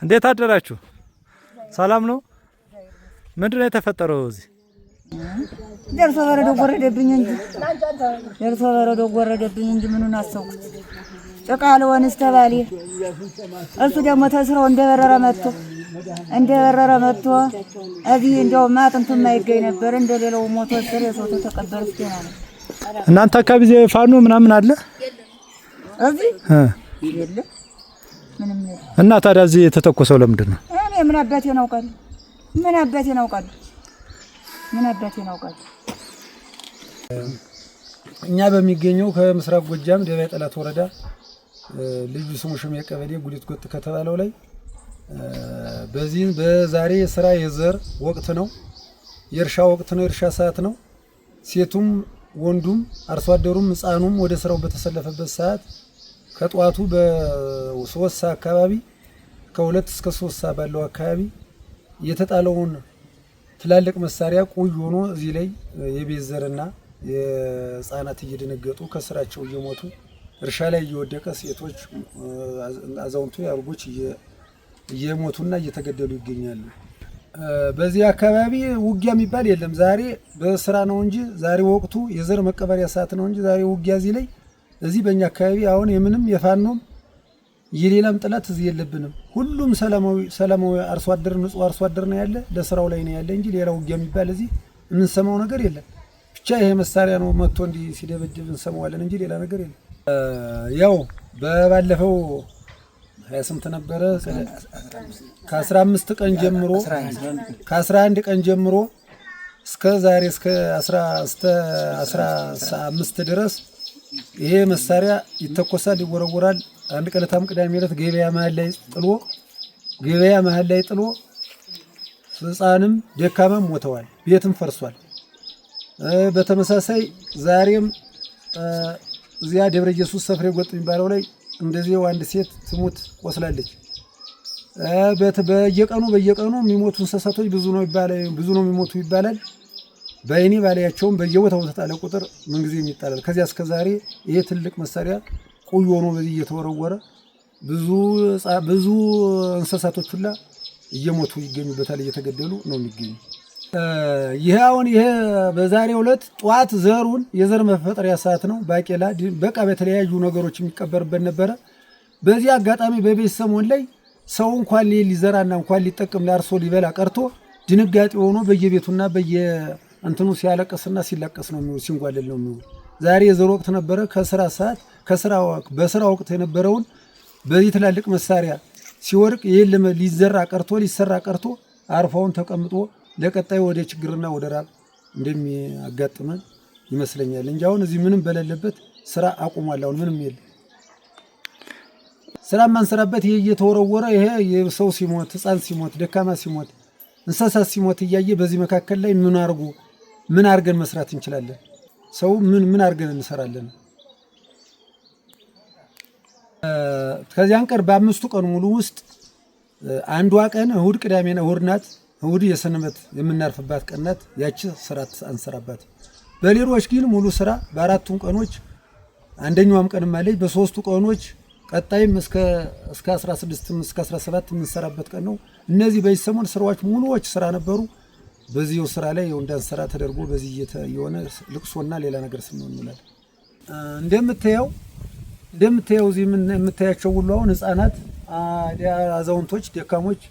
እንዴት አደራችሁ? ሰላም ነው? ምንድነው የተፈጠረው እዚህ? ደርሶ በረዶ ጎረደብኝ እንጂ ምኑን አሰብኩት። ጭቃ ልሆንስ ተባለ። እሱ ደግሞ ተስረው እንደበረረ መጥቶ እዚህ እንደውም አጥንቱ የማይገኝ ነበር። እንደሌላው ሞቶ ስር የሰው ተቀበረ እስከና ነው። እናንተ አካባቢ ፋኖ ምናምን አለ? እዚህ የለም ምንም የለም። እና ታዲያ እዚህ የተተኮሰው ለምንድን ነው? እኔ ምን አባቴ ናውቃለሁ። እኛ በሚገኘው ከምስራቅ ጎጃም ደባይ ጠላት ወረዳ ልዩ ስሙ ሽሜ ቀበሌ ጉሊት ጎጥ ከተባለው ላይ በዛሬ ስራ የዘር ወቅት ነው፣ የእርሻ ወቅት ነው፣ የእርሻ ሰዓት ነው። ሴቱም ወንዱም አርሶ አደሩም ህፃኑም ወደ ስራው በተሰለፈበት ሰዓት ከጧቱ በ3 ሰዓት አካባቢ ከ2 እስከ 3 ሰዓት ባለው አካባቢ የተጣለውን ትላልቅ መሳሪያ ቆይ ሆኖ እዚህ ላይ የቤት ዘርና የህፃናት እየደነገጡ ከስራቸው እየሞቱ እርሻ ላይ እየወደቀ ሴቶች አዛውንቱ ያርጎች እየሞቱና እየተገደሉ ይገኛሉ። በዚህ አካባቢ ውጊያ የሚባል የለም። ዛሬ በስራ ነው እንጂ ዛሬ ወቅቱ የዘር መቀበሪያ ሰዓት ነው እንጂ ዛሬ ውጊያ እዚህ በእኛ አካባቢ አሁን የምንም የፋኖም የሌላም ጥላት እዚህ የለብንም። ሁሉም ሰላማዊ አርሶ አደር ንጹህ አርሶ አደር ነው ያለ፣ ለስራው ላይ ነው ያለ እንጂ ሌላ ውጊያ የሚባል እዚህ የምንሰማው ነገር የለም። ብቻ ይሄ መሳሪያ ነው መጥቶ እንዲህ ሲደበድብ እንሰማዋለን እንጂ ሌላ ነገር የለም። ያው በባለፈው 28 ነበረ ከ15 ቀን ጀምሮ ከ11 ቀን ጀምሮ እስከ ዛሬ እስከ 15 ድረስ ይሄ መሳሪያ ይተኮሳል፣ ይወረወራል። አንድ ቀለታም ቅዳሜ ዕለት ገበያ መሃል ላይ ጥሎ ህፃንም ደካማም ሞተዋል፣ ቤትም ፈርሷል። በተመሳሳይ ዛሬም እዚያ ደብረ ኢየሱስ ሰፍሬ ጎጥ የሚባለው ላይ እንደዚህ አንድ ሴት ትሙት ቆስላለች። በየቀኑ የሚሞቱ እንስሳቶች ብዙ ነው የሚሞቱ ይባላል። በአይኔ ባላያቸውም በየቦታው ተጣለ ቁጥር ምን ጊዜ ይጣላል። ከዚያ እስከ ዛሬ ይሄ ትልቅ መሳሪያ ቆይ ሆኖ በዚህ እየተወረወረ ብዙ እንስሳቶች ሁላ እየሞቱ ይገኙበታል፣ እየተገደሉ ነው የሚገኙ። ይሄ በዛሬው ዕለት ጧት የዘር መፈጠሪያ ሰዓት ነው። ባቄላ በቃ በተለያዩ ነገሮች የሚቀበርበት ነበረ። በዚህ አጋጣሚ በቤት ሰሞን ላይ ሰው እንኳን ሊዘራና እንኳን ሊጠቅም ለአርሶ ሊበላ ቀርቶ ድንጋጤ ሆኖ በየቤቱና በየእንትኑ ሲያለቅስና ሲላቀስ ነው የሚውል፣ ሲንጓለል ነው የሚውል። ዛሬ የዘር ወቅት ነበረ። በስራ ወቅት የነበረውን በዚህ ትላልቅ መሳሪያ ሲወርቅ ይሄን ሊዘራ ቀርቶ ሊሰራ ቀርቶ አርፋውን ተቀምጦ ለቀጣይ ወደ ችግርና ወደ ራብ እንደሚያጋጥመን ይመስለኛል እንጂ አሁን እዚህ ምንም በሌለበት ስራ አቁሟል። አሁን ምንም የለም። ስራ ማንሰራበት ይሄ እየተወረወረ ይሄ የሰው ሲሞት፣ ህፃን ሲሞት፣ ደካማ ሲሞት፣ እንስሳት ሲሞት እያየ በዚህ መካከል ላይ ምን አድርገን መስራት እንችላለን? ሰው ምን አድርገን እንሰራለን? ከዚያን ቀን በ5 ቀን ሙሉ ውስጥ አንዷ ቀን እሁድ ቅዳሜና እሁድ ናት። እሁድ የሰንበት የምናርፍባት ቀን ናት። ያቺ ስራ አንሰራባት። በሌሎች ግን ሙሉ ስራ በ4ቱም ቀኖች አንደኛውም ቀንም አለች። በ3ቱ ቀኖች ቀጣይም እስከ 16 እስከ 17 የምንሰራበት ቀን ነው። እነዚህ በዚህ ሰሞን ስራዎች ሙሉዎች ስራ ነበሩ። በዚህው ስራ ላይ እንዳንሰራ ተደርጎ በዚህ የሆነ ልቅሶና ሌላ ነገር ስንሆንላል። እንደምታየው እዚህ የምታያቸው ሁሉ አሁን ህፃናት፣ አዛውንቶች፣ ደካሞች፣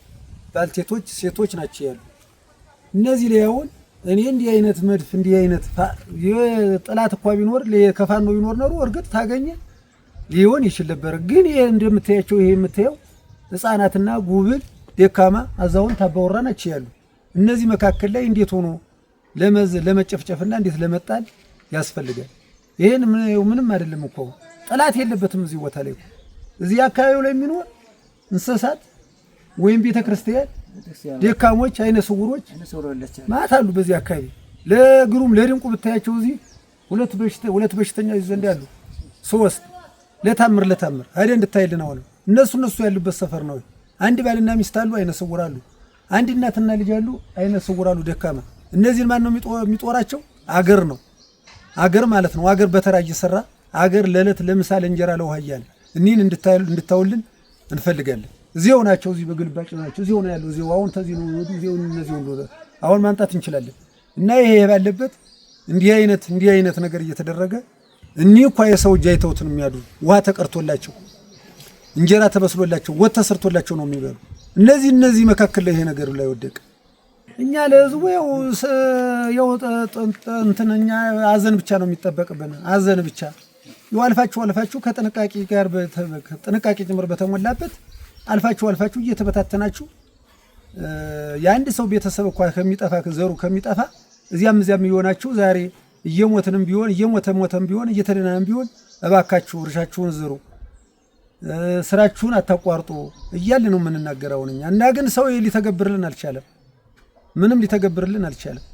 ባልቴቶች፣ ሴቶች ናቸው ያሉ። እነዚህ ላይ አሁን እኔ እንዲህ አይነት መድፍ እንዲህ አይነት የጠላት እንኳን ቢኖር ከፋኖ ቢኖር ነው እርግጥ ታገኘ ሊሆን ይችል ነበር። ግን ይሄ እንደምታያቸው ይሄ የምታየው ህፃናትና ጉብል፣ ደካማ፣ አዛውንት፣ አባወራ ናቸው ያሉ። እነዚህ መካከል ላይ እንዴት ሆኖ ለመጨፍጨፍና እንዴት ለመጣል ያስፈልጋል? ይሄን ምንም አይደለም እኮ ጠላት የለበትም እዚህ ቦታ ላይ። እዚህ አካባቢው ላይ የሚኖር እንስሳት ወይም ቤተክርስቲያን፣ ደካሞች፣ አይነ ስውሮች ማለት አሉ በዚህ አካባቢ። ለግሩም ለድንቁ ብታያቸው እዚህ ሁለት በሽተኛ ዘንድ ያሉ 3 ለታምር አይደ እንድታይልን አሁን እነሱ ያሉበት ሰፈር ነው። አንድ ባልና ሚስት አሉ፣ አይነ ስውራሉ። አንድ እናትና ልጅ አሉ፣ አይነ ስውራሉ፣ ደካማ። እነዚህን ማን ነው የሚጦራቸው? አገር ነው። አገር ማለት ነው። አገር በተራ እየሰራ አገር ለዕለት ለምሳሌ እንጀራ ለውሃ እያለ እኒህን እንድታውልን እንፈልጋለን። እዚያው ናቸው፣ እዚህ በግልባጭ ናቸው። እዚያው ነው ያለው። እዚያው አሁን ተዚህ ነው እዚያው እነዚያው ነው አሁን ማንጣት እንችላለን። እና ይሄ ባለበት እንዲህ አይነት ነገር እየተደረገ እኒህ እንኳ የሰው እጅ አይተውት ነው የሚያዱ። ውሃ ተቀርቶላቸው እንጀራ ተበስሎላቸው ወጥ ተሰርቶላቸው ነው የሚበሉ። እነዚህ መካከል ላይ ይሄ ነገር ላይ ወደቀ። እኛ ለህዝቡ ያው እንትንኛ አዘን ብቻ ነው የሚጠበቅብን። አዘን ብቻ ያው አልፋችሁ ከጥንቃቄ ጋር ጥንቃቄ ጭምር በተሞላበት አልፋችሁ እየተበታተናችሁ የአንድ ሰው ቤተሰብ እንኳን ከሚጠፋ ዘሩ ከሚጠፋ እዚያም ይሆናችሁ ዛሬ እየሞተም ቢሆን እየተደናንም ቢሆን እባካችሁ እርሻችሁን ዝሩ፣ ስራችሁን አታቋርጡ እያልን ነው የምንናገረው እኛ። እና ግን ሰው ሊተገብርልን አልቻለም። ምንም ሊተገብርልን አልቻለም።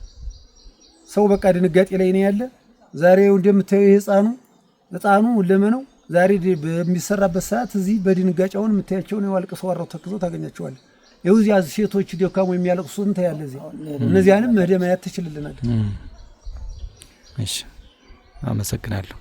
ሰው በቃ ድንጋጤ ላይ ነው ያለ። ዛሬ እንደምታዩ ህፃኑ ለመነው ዛሬ በሚሰራበት ሰዓት እዚህ በድንጋጫውን የምታያቸው ነው። አልቅሰው አረው ተክዘው ታገኛቸዋለህ። ይኸው እዚያ ሴቶች ደካሞ የሚያለቅሱት እንታያለ። እዚህ እነዚያንም መህደማያት ትችልልናል። እሺ፣ አመሰግናለሁ።